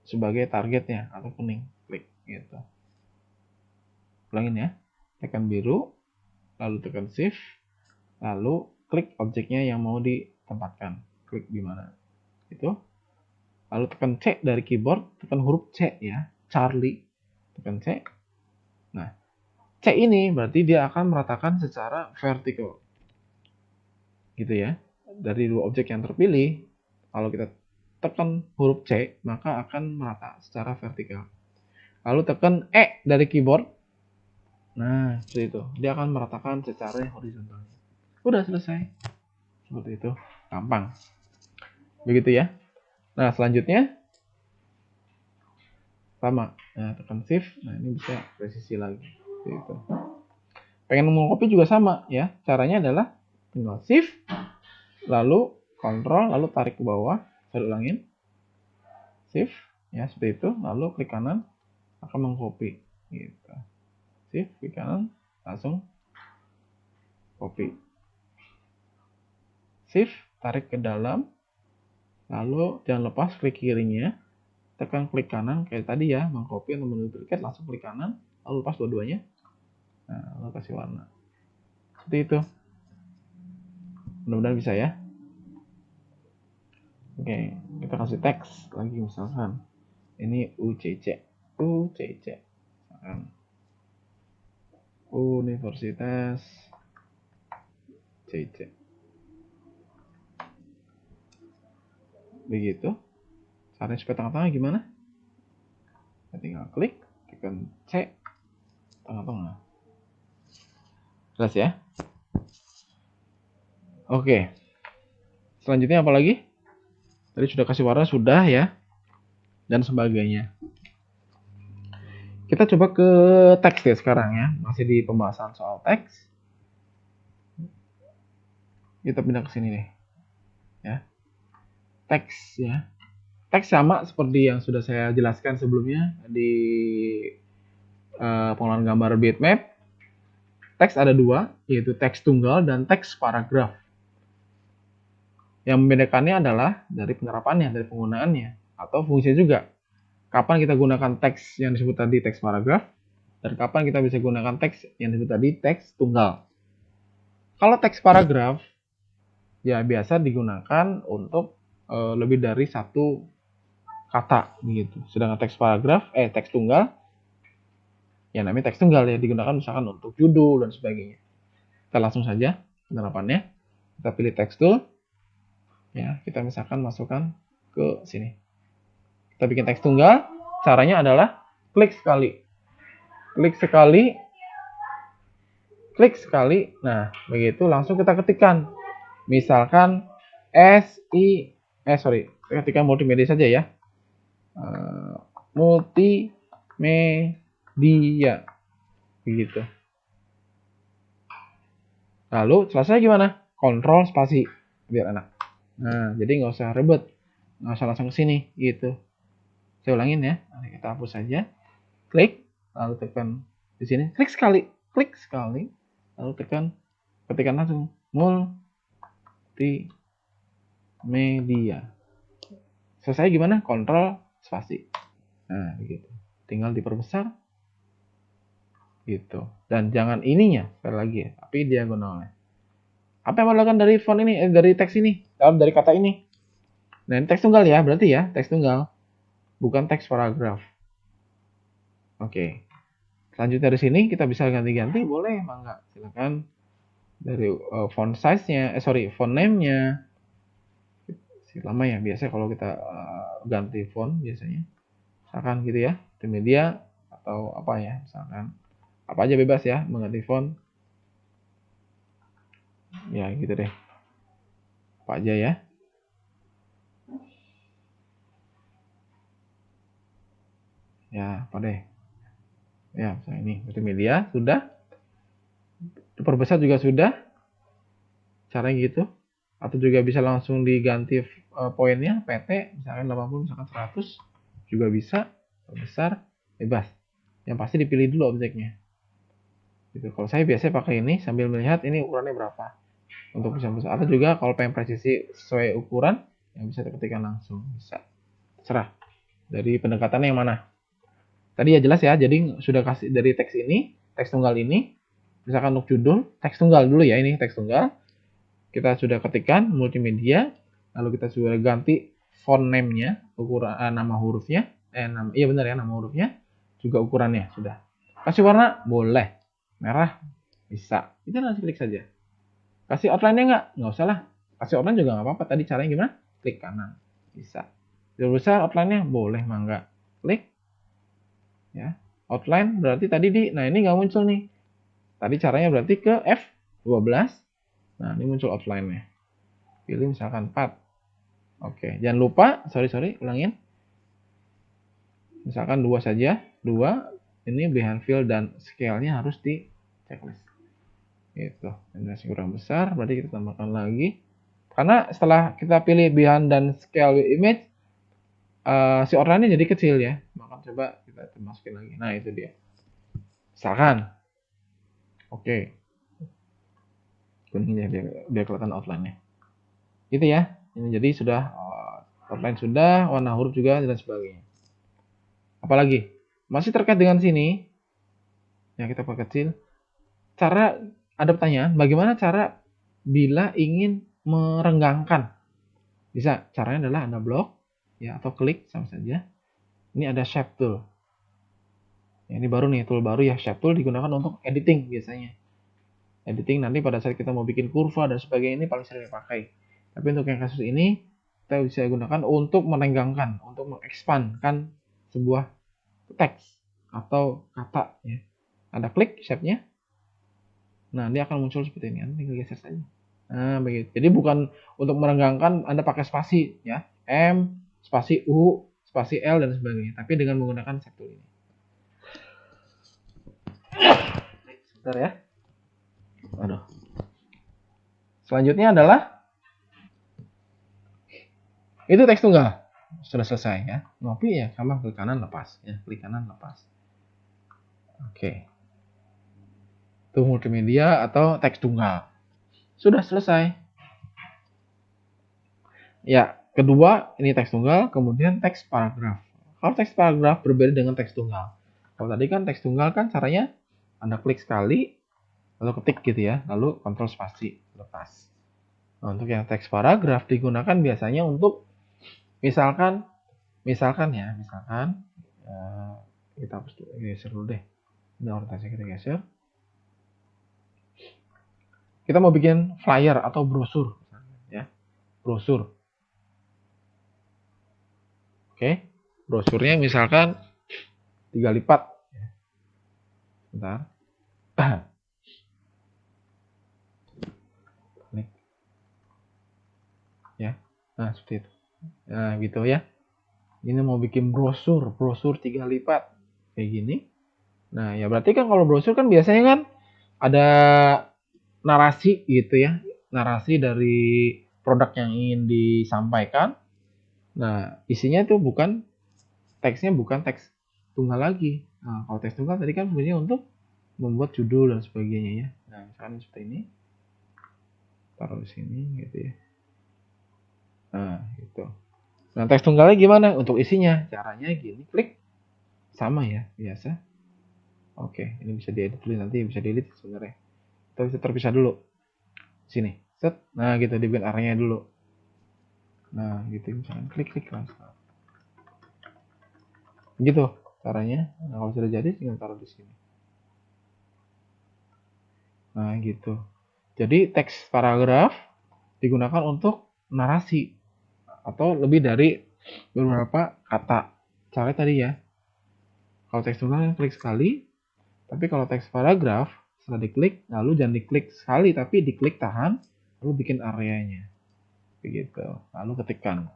sebagai targetnya atau kuning, klik gitu. Ulangin ya, tekan biru, lalu tekan Shift, lalu klik objeknya yang mau ditempatkan, klik di mana itu, lalu tekan C dari keyboard, tekan huruf C ya, Charlie, tekan C. Nah, C ini berarti dia akan meratakan secara vertikal, gitu ya. Dari dua objek yang terpilih, kalau kita tekan huruf C, maka akan merata secara vertikal. Lalu tekan E dari keyboard. Nah, seperti itu. Dia akan meratakan secara horizontal. Udah selesai. Seperti itu. Gampang. Begitu ya. Nah, selanjutnya sama. Nah, tekan Shift. Nah, ini bisa presisi lagi. Seperti itu. Pengen mengcopy juga sama ya. Caranya adalah tinggal Shift, lalu Ctrl, lalu tarik ke bawah. Saya ulangin. Shift, ya seperti itu. Lalu klik kanan, akan mengcopy. Gitu. Shift, klik kanan, langsung copy. Shift, tarik ke dalam, lalu jangan lepas klik kirinya, tekan klik kanan kayak tadi ya, mengcopy atau menduplikat, langsung klik kanan, lalu lepas dua-duanya. Nah, lalu kasih warna. Seperti itu. Mudah-mudahan bisa ya. Oke, kita kasih teks lagi misalkan. Ini UCC. Misalkan. Universitas CC. Begitu. Caranya supaya tengah-tengah gimana? Kita tinggal klik, tekan C, tengah-tengah. Jelas ya? Oke. Selanjutnya apa lagi? Tadi sudah kasih warna, sudah ya. Dan sebagainya. Kita coba ke teks ya sekarang ya. Masih di pembahasan soal teks. Kita pindah ke sini nih. Ya. Teks ya. Teks sama seperti yang sudah saya jelaskan sebelumnya di pengolahan gambar bitmap. Teks ada dua, yaitu teks tunggal dan teks paragraf. Yang membedakannya adalah dari penerapannya, dari penggunaannya, atau fungsinya juga. Kapan kita gunakan teks yang disebut tadi teks paragraf, dan kapan kita bisa gunakan teks yang disebut tadi teks tunggal. Kalau teks paragraf, ya biasa digunakan untuk lebih dari satu kata begitu. Sedangkan teks paragraf, teks tunggal, ya namanya teks tunggal ya, digunakan misalkan untuk judul dan sebagainya. Kita langsung saja penerapannya. Kita pilih teks tool, ya kita misalkan masukkan ke sini. Kita bikin teks tunggal, Caranya adalah klik sekali. Klik sekali. Klik sekali. Nah, begitu langsung kita ketikkan. Misalkan ketikkan multimedia saja ya. Multimedia. Begitu. Lalu selesai gimana? Kontrol spasi biar enak. Nah, jadi nggak usah ribet, nggak usah langsung ke sini gitu. Saya ulangin ya. Nah, kita hapus saja. Klik, lalu tekan di sini. Klik sekali, lalu ketikkan langsung multimedia. Selesai gimana? Kontrol spasi. Nah, begitu. Tinggal diperbesar. Gitu. Dan jangan ininya sekali lagi ya, tapi diagonalnya. Apa yang mau dilakukan dari font ini, dari teks ini, dari kata ini? Nah, ini teks tunggal ya, berarti ya, teks tunggal. Bukan teks paragraf. Oke. Selanjutnya dari sini kita bisa ganti-ganti, boleh, mangga. Silakan dari font size-nya, font name-nya. Lama ya, biasa kalau kita ganti font biasanya. Misalkan gitu ya, multimedia atau apa ya, misalkan apa aja bebas ya, mengganti font. Ya, gitu deh. Apa aja ya. Ya, apa deh. Ya, misalnya ini multimedia sudah. Diperbesar juga sudah. Caranya gitu. Atau juga bisa langsung diganti poinnya, PT, misalkan 80, misalkan 100. Juga bisa. Perbesar, bebas. Yang pasti dipilih dulu objeknya. Gitu. Kalau saya biasanya pakai ini sambil melihat ini ukurannya berapa. Untuk bisa besar. Atau juga kalau pengen presisi sesuai ukuran, yang bisa diketikkan langsung. Bisa. Serah. Dari pendekatannya yang mana. Tadi ya jelas ya, jadi sudah kasih dari teks ini, teks tunggal ini, misalkan untuk judul, teks tunggal dulu ya, ini teks tunggal. Kita sudah ketikkan multimedia, lalu kita sudah ganti font name-nya, ukuran nama hurufnya, iya benar ya, nama hurufnya, juga ukurannya sudah. Kasih warna boleh, merah bisa, itu langsung klik saja. Kasih outline-nya nggak usah lah. Kasih outline juga nggak apa-apa. Tadi caranya gimana? Klik kanan, bisa. Tidak besar outline-nya boleh mangga, klik. Ya, outline berarti tadi nah ini nggak muncul nih. Tadi caranya berarti ke F12. Nah, ini muncul outline-nya. Pilih misalkan 4. Oke, jangan lupa, ulangin. Misalkan 2 saja, 2. Ini behind fill dan scale-nya harus di checklist. Gitu. Ini masih kurang besar, berarti kita tambahkan lagi. Karena setelah kita pilih behind dan scale image, si outline-nya jadi kecil ya. Maka coba kita masukin lagi. Nah, itu dia. Misalkan. Oke. Kuning ya biar kelihatan outline-nya. Gitu ya. Ini jadi sudah outline sudah, warna huruf juga dan sebagainya. Apalagi masih terkait dengan sini. Ya kita perkecil. Cara ada pertanyaan, bagaimana cara bila ingin merenggangkan? Bisa, caranya adalah Anda blok ya atau klik sama saja. Ini ada shape tool. Ya, ini baru nih, tool baru ya, shape tool digunakan untuk editing biasanya. Editing nanti pada saat kita mau bikin kurva dan sebagainya ini paling sering dipakai. Tapi untuk yang kasus ini kita bisa gunakan untuk merenggangkan, untuk mengekspandkan sebuah teks atau kata ya. Anda klik shape-nya. Nah, dia akan muncul seperti ini. Anda tinggal geser saja. Nah, begitu. Jadi bukan untuk merenggangkan Anda pakai spasi ya. M, spasi U, spasi L dan sebagainya, tapi dengan menggunakan shape tool ini. Sebentar ya. Aduh. Selanjutnya adalah itu teks tunggal. Sudah selesai ya. Ngopi ya, sama klik kanan lepas ya, klik kanan lepas. Oke. Itu multimedia atau teks tunggal. Sudah selesai. Ya, kedua ini teks tunggal, kemudian teks paragraf. Kalau teks paragraf berbeda dengan teks tunggal. Kalau tadi kan teks tunggal kan caranya Anda klik sekali, lalu ketik gitu ya, lalu kontrol spasi, lepas. Nah, untuk yang teks paragraf digunakan biasanya untuk misalkan kita hapus dulu, geser dulu deh. Ini orientasi kita geser. Kita mau bikin flyer atau brosur, ya, brosur. Oke, brosurnya misalkan 3 lipat. Bentar. Ya. Nah, seperti itu. Nah, gitu ya. Ini mau bikin brosur 3 lipat. Kayak gini. Nah, ya berarti kan kalau brosur kan biasanya kan ada narasi gitu ya. Narasi dari produk yang ingin disampaikan. Nah, isinya tuh bukan teksnya bukan teks tunggal lagi. Nah, kalau teks tunggal tadi kan fungsinya untuk membuat judul dan sebagainya ya. Nah, misalkan seperti ini. Taruh di sini gitu ya. Nah, gitu. Nah, teks tunggalnya gimana? Untuk isinya, caranya gini, klik sama ya, biasa. Oke, ini bisa diedit dulu, nanti bisa diedit sebenarnya. Kita bisa terpisah dulu. Sini, set. Nah, gitu, dibikin areanya dulu. Nah, gitu, misalkan klik langsung. Gitu caranya. Nah, kalau sudah jadi, tinggal taruh di sini. Nah, gitu. Jadi, teks paragraf digunakan untuk narasi atau lebih dari beberapa kata. Caranya tadi ya. Kalau teks tunggal klik sekali, tapi kalau teks paragraf setelah diklik, lalu jangan diklik sekali, tapi diklik tahan, lalu bikin areanya, begitu. Lalu ketikkan.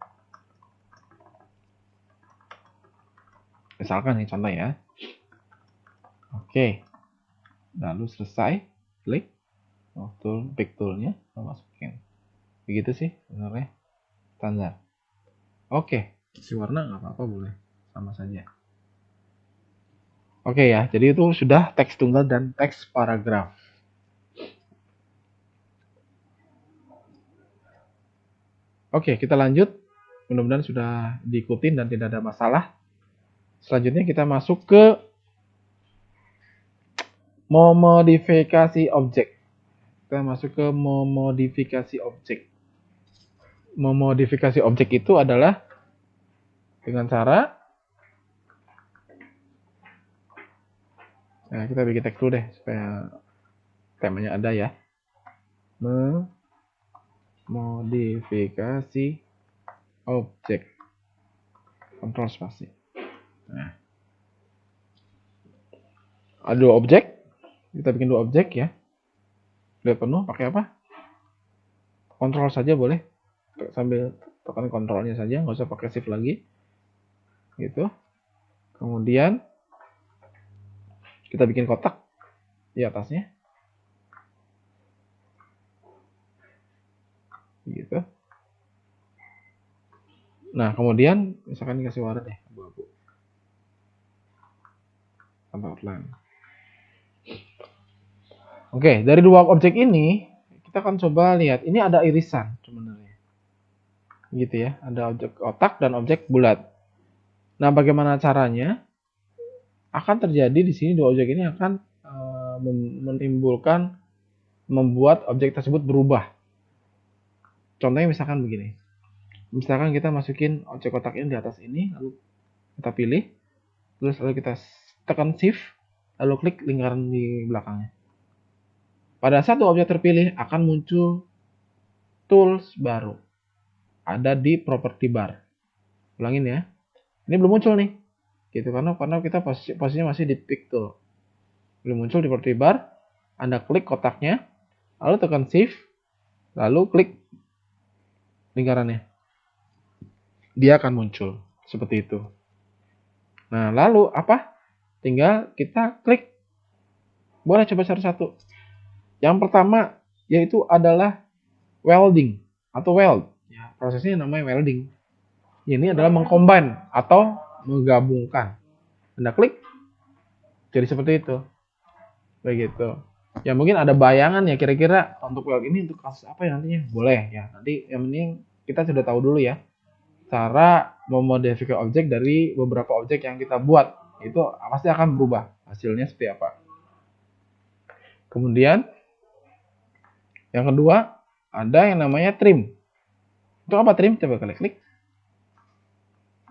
Misalkan nih contoh ya. Oke. Lalu selesai, klik, pick toolnya, lalu masukin. Begitu sih sebenarnya standar. Oke, isi warna nggak apa-apa boleh, sama saja. Oke ya, jadi itu sudah teks tunggal dan teks paragraf. Oke, kita lanjut. Mudah-mudahan sudah diikutin dan tidak ada masalah. Selanjutnya kita masuk ke memodifikasi objek. Kita masuk ke memodifikasi objek. Memodifikasi objek itu adalah dengan cara, nah kita bikin teks dulu deh supaya temanya ada ya. Memodifikasi objek. Kontrol spasi. Nah, ada 2 objek. Kita bikin 2 objek ya. Udah penuh, pakai apa? Kontrol saja boleh. Sambil tekan kontrolnya saja, nggak usah pakai shift lagi. Gitu. Kemudian kita bikin kotak di atasnya. Gitu. Nah, kemudian misalkan dikasih warna deh, abu-abu. Tanpa outline. Oke, dari 2 objek ini kita akan coba lihat. Ini ada irisan sebenarnya. Gitu ya, ada objek kotak dan objek bulat. Nah, bagaimana caranya? Akan terjadi di sini 2 objek ini akan menimbulkan, membuat objek tersebut berubah. Contohnya misalkan begini. Misalkan kita masukin objek kotak ini di atas ini, lalu kita pilih, terus lalu kita tekan shift, lalu klik lingkaran di belakangnya. Pada satu objek terpilih akan muncul tools baru. Ada di property bar. Ulangin ya. Ini belum muncul nih. Gitu karena kita posisinya masih di pick tool. Belum muncul di property bar. Anda klik kotaknya, lalu tekan shift, lalu klik lingkarannya. Dia akan muncul seperti itu. Nah, lalu apa? Tinggal kita klik. Boleh coba satu-satu. Yang pertama yaitu adalah welding atau weld. Ya, prosesnya namanya welding. Ini adalah mengcombine atau menggabungkan. Anda klik, jadi seperti itu. Begitu. Ya mungkin ada bayangan ya kira-kira untuk weld ini untuk kasus apa ya nantinya? Boleh ya. Nanti yang penting kita sudah tahu dulu ya cara memodifikasi objek dari beberapa objek yang kita buat. Itu pasti akan berubah hasilnya seperti apa. Kemudian yang kedua ada yang namanya trim. Untuk apa trim? Coba klik.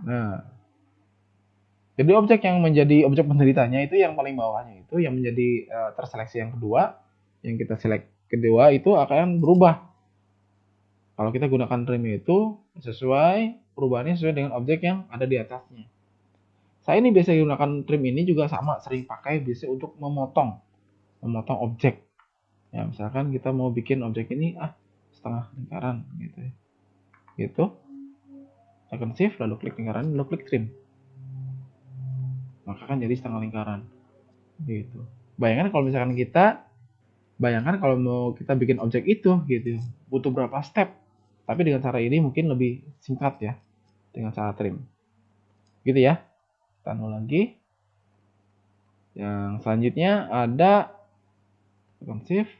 Nah, jadi objek yang menjadi objek penderitanya itu yang paling bawahnya itu yang menjadi terseleksi yang kedua, yang kita select kedua itu akan berubah. Kalau kita gunakan trim itu sesuai perubahannya sesuai dengan objek yang ada di atasnya. Saya ini biasa gunakan trim ini juga sama, sering pakai biasa untuk memotong objek. Ya, misalkan kita mau bikin objek ini setengah lingkaran gitu ya. Gitu. Tekan shift lalu klik lingkaran, lalu klik trim. Maka kan jadi setengah lingkaran. Gitu. Bayangkan kalau mau kita bikin objek itu gitu, butuh berapa step. Tapi dengan cara ini mungkin lebih singkat ya, dengan cara trim. Gitu ya. Kita lagi. Yang selanjutnya ada tekan shift,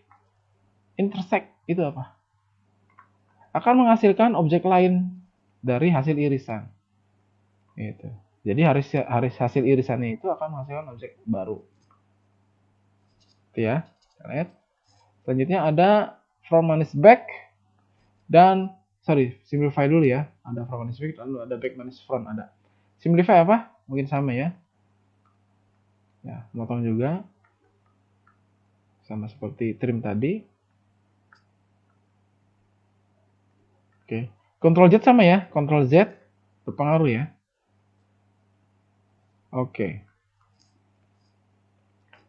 intersect. Itu apa? Akan menghasilkan objek lain dari hasil irisan. Gitu. Jadi hasil irisannya itu akan menghasilkan objek baru. Itu ya. Lihat. Selanjutnya ada from minus back dan simplify dulu ya. Ada from minus back lalu ada back minus front ada. Simplify apa? Mungkin sama ya. Ya, motong juga. Sama seperti trim tadi. Oke. Ctrl Z sama ya. Ctrl Z berpengaruh ya. Oke.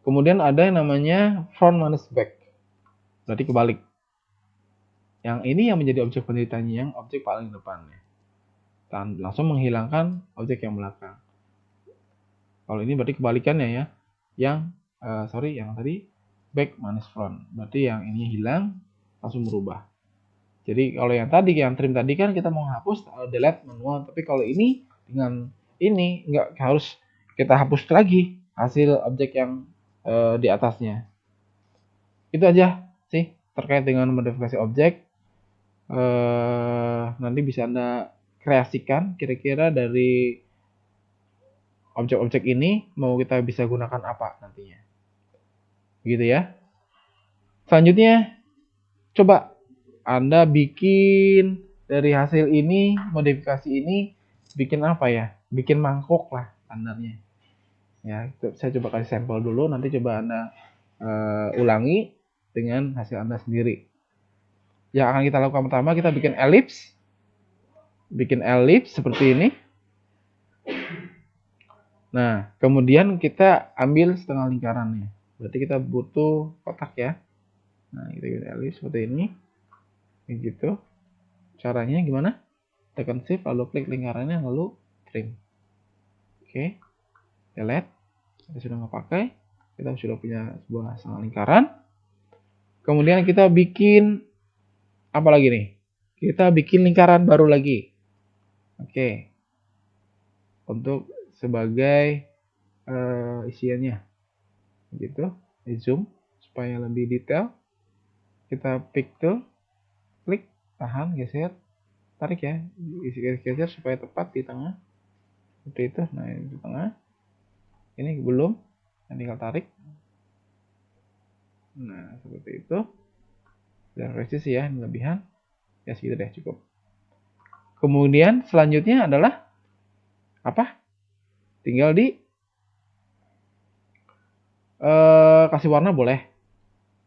Kemudian ada yang namanya front minus back. Berarti kebalik. Yang ini yang menjadi objek penelitiannya yang objek paling depannya. Dan langsung menghilangkan objek yang belakang. Kalau ini berarti kebalikannya ya. Yang tadi back minus front. Berarti yang ini hilang langsung berubah. Jadi kalau yang trim tadi kan kita mau hapus delete manual. Tapi kalau ini dengan ini nggak harus kita hapus lagi hasil objek yang di atasnya. Itu aja sih terkait dengan modifikasi objek. Nanti bisa Anda kreasikan kira-kira dari objek-objek ini mau kita bisa gunakan apa nantinya. Gitu ya. Selanjutnya coba Anda bikin dari hasil ini, modifikasi ini bikin apa ya? Bikin mangkok lah standarnya. Ya, saya coba kasih sampel dulu, nanti coba Anda ulangi dengan hasil Anda sendiri. Yang akan kita lakukan pertama, kita bikin elips. Bikin elips seperti ini. Nah, kemudian kita ambil setengah lingkarannya. Berarti kita butuh kotak ya. Nah, kita bikin elips seperti ini. Begitu. Caranya gimana? Tekan shift, lalu klik lingkarannya, lalu trim. Oke. Delete. Kita sudah nggak pakai. Kita sudah punya sebuah setengah lingkaran. Kemudian kita bikin apa lagi nih? Kita bikin lingkaran baru lagi. Oke. Untuk sebagai isiannya. Gitu. Di zoom supaya lebih detail. Kita pick tool, klik, tahan, geser, tarik ya. Geser supaya tepat di tengah. Seperti itu. Nah, ini di tengah. Ini belum. Nah, tinggal tarik. Nah, seperti itu. Dan resist ya, ini lebihan. Ya segitu deh, cukup. Kemudian selanjutnya adalah apa? Tinggal di kasih warna boleh.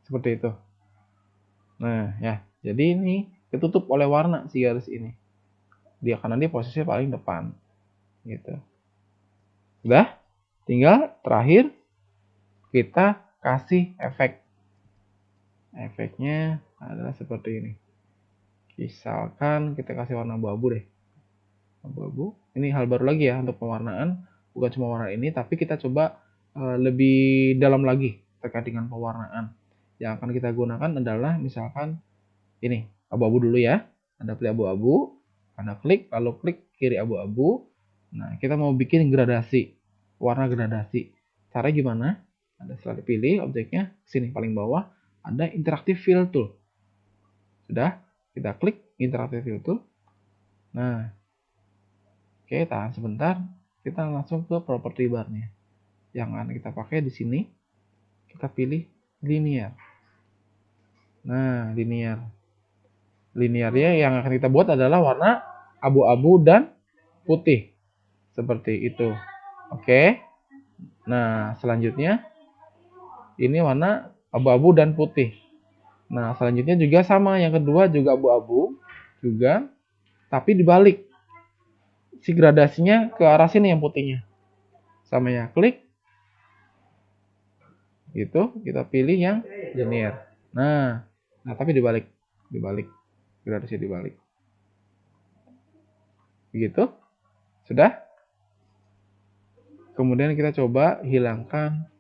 Seperti itu. Nah, ya. Jadi ini ketutup oleh warna si garis ini. Karena dia posisinya paling depan. Gitu. Udah? Tinggal terakhir kita kasih efek. Efeknya adalah seperti ini. Misalkan kita kasih warna abu-abu deh. Abu-abu. Ini hal baru lagi ya untuk pewarnaan. Bukan cuma warna ini, tapi kita coba lebih dalam lagi terkait dengan pewarnaan. Yang akan kita gunakan adalah misalkan ini, abu-abu dulu ya. Anda pilih abu-abu, Anda klik, lalu klik kiri abu-abu. Nah, kita mau bikin gradasi, warna gradasi. Caranya gimana? Anda setelah dipilih objeknya, sini paling bawah, ada interactive fill tool. Sudah, kita klik interactive fill tool. Nah, oke, tahan sebentar. Kita langsung ke property bar-nya. Yang akan kita pakai di sini, kita pilih linear. Nah, linear. Linearnya yang akan kita buat adalah warna abu-abu dan putih. Seperti itu. Oke. Nah, selanjutnya ini warna abu-abu dan putih. Nah, selanjutnya juga sama. Yang kedua juga abu-abu. Tapi dibalik. Si gradasinya ke arah sini yang putihnya. sama ya, klik. Gitu, kita pilih yang linear. Nah, tapi dibalik. Gradasinya dibalik. Begitu. Sudah? Kemudian kita coba hilangkan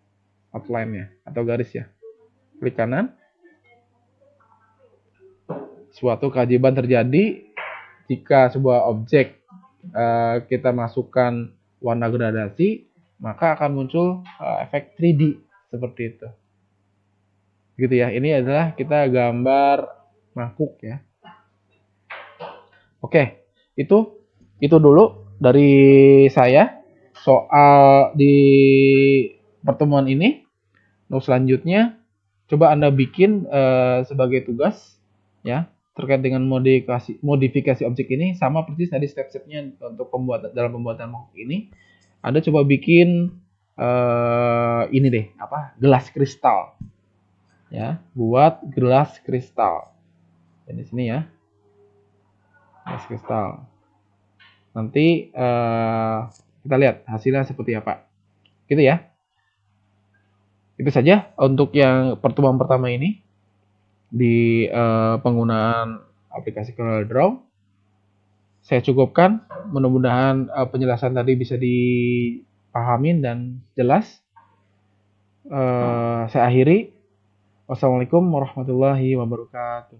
outline-nya atau garis ya. Klik kanan. Suatu keajaiban terjadi jika sebuah objek kita masukkan warna gradasi, maka akan muncul efek 3D seperti itu. Gitu ya. Ini adalah kita gambar mangkuk ya. Oke, itu dulu dari saya soal di pertemuan ini. Untuk selanjutnya coba Anda bikin sebagai tugas ya terkait dengan modifikasi objek ini, sama persis tadi step-stepnya untuk dalam pembuatan mangkuk ini. Anda coba bikin ini deh, gelas kristal. Ya, buat gelas kristal. Dan di sini ya. Gelas kristal. Nanti kita lihat hasilnya seperti apa. Gitu ya. Itu saja untuk yang pertemuan pertama ini di penggunaan aplikasi CorelDRAW. Saya cukupkan. Mudah-mudahan penjelasan tadi bisa dipahamin dan jelas. Saya akhiri. Wassalamualaikum warahmatullahi wabarakatuh.